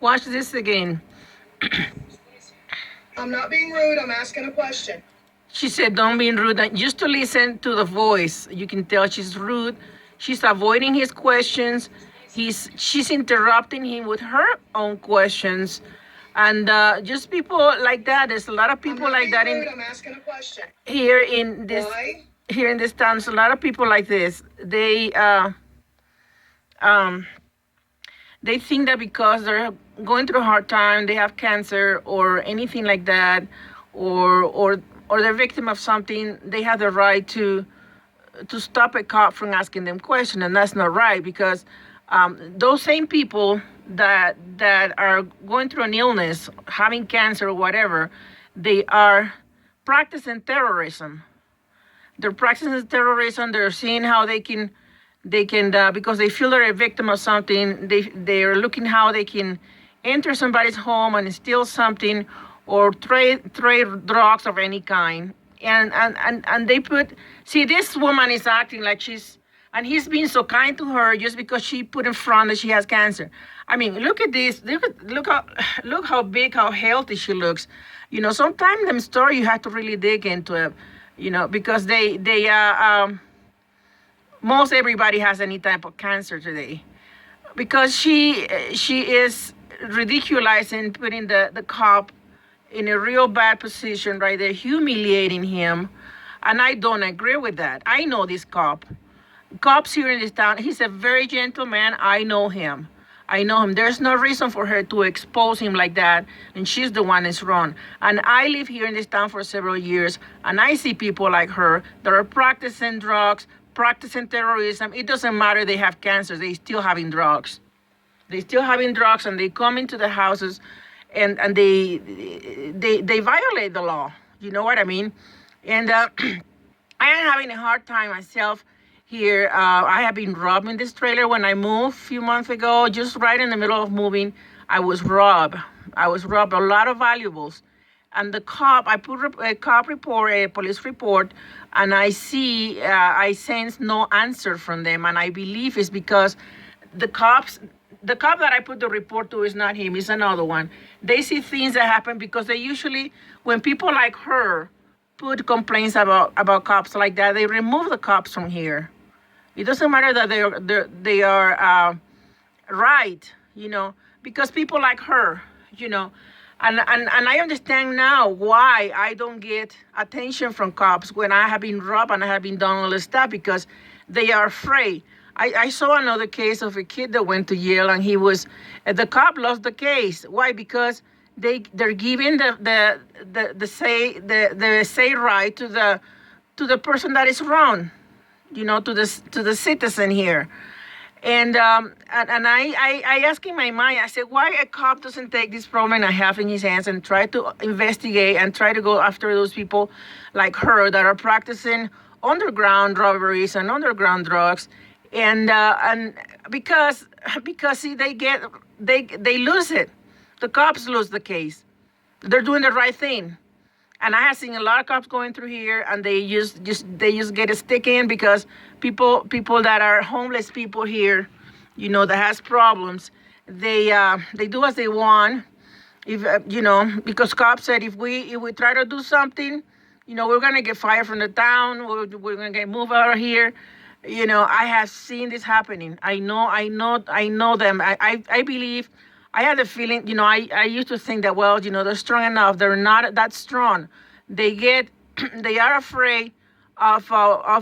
Watch this again. I'm not being rude. I'm asking a question. She said, don't be rude. And just to listen to the voice, you can tell she's rude. She's avoiding his questions. She's interrupting him with her own questions. And just people like that. There's a lot of people like that rude. I'm asking a question. Here in this Why? Here in this town. There's a lot of people like this. They think that because they're going through a hard time, they have cancer or anything like that, or they're victim of something, they have the right to stop a cop from asking them questions, and that's not right because those same people that are going through an illness, having cancer or whatever, they are practicing terrorism. They're practicing terrorism. They're seeing how they can because they feel they're a victim of something. They're looking how they can enter somebody's home and steal something or trade drugs of any kind. And they put, see, this woman is acting like and he's being so kind to her just because she put in front that she has cancer. I mean, look at this. Look how big, how healthy she looks. Sometimes them story you have to really dig into it. Because they most everybody has any type of cancer today, because she is ridiculizing, putting the cop in a real bad position right there, humiliating him, and I don't agree with that. I know this cops here in this town. He's a very gentle man. I know him. There's no reason for her to expose him like that, and she's the one that's wrong. And I live here in this town for several years, and I see people like her that are practicing drugs, practicing terrorism. It doesn't matter they have cancer, they still having drugs. And they come into the houses and they violate the law. You know what I mean? And I am having a hard time myself here. I have been robbed in this trailer. When I moved a few months ago, just right in the middle of moving, I was robbed. A lot of valuables. And I put a police report, and I sense no answer from them. And I believe it's because the cop that I put the report to is not him, it's another one. They see things that happen because they usually, when people like her put complaints about cops like that, they remove the cops from here. It doesn't matter that they are right, because people like her, and I understand now why I don't get attention from cops when I have been robbed and I have been done all this stuff, because they are afraid. I saw another case of a kid that went to Yale, and the cop lost the case. Why? Because they're giving the say right to the person that is wrong, to the citizen here. And I asked in my mind, I said, why a cop doesn't take this problem I have in his hands and try to investigate and try to go after those people like her that are practicing underground robberies and underground drugs, and because see, they lose it. The cops lose the case. They're doing the right thing. And I have seen a lot of cops going through here, and they just get a stick in because people that are homeless people here, that has problems, they do as they want. If because cops said if we try to do something, we're gonna get fired from the town. We're gonna get moved out of here. I have seen this happening. I know them. I believe. I had a feeling, I used to think that, well, they're strong enough. They're not that strong. They are afraid of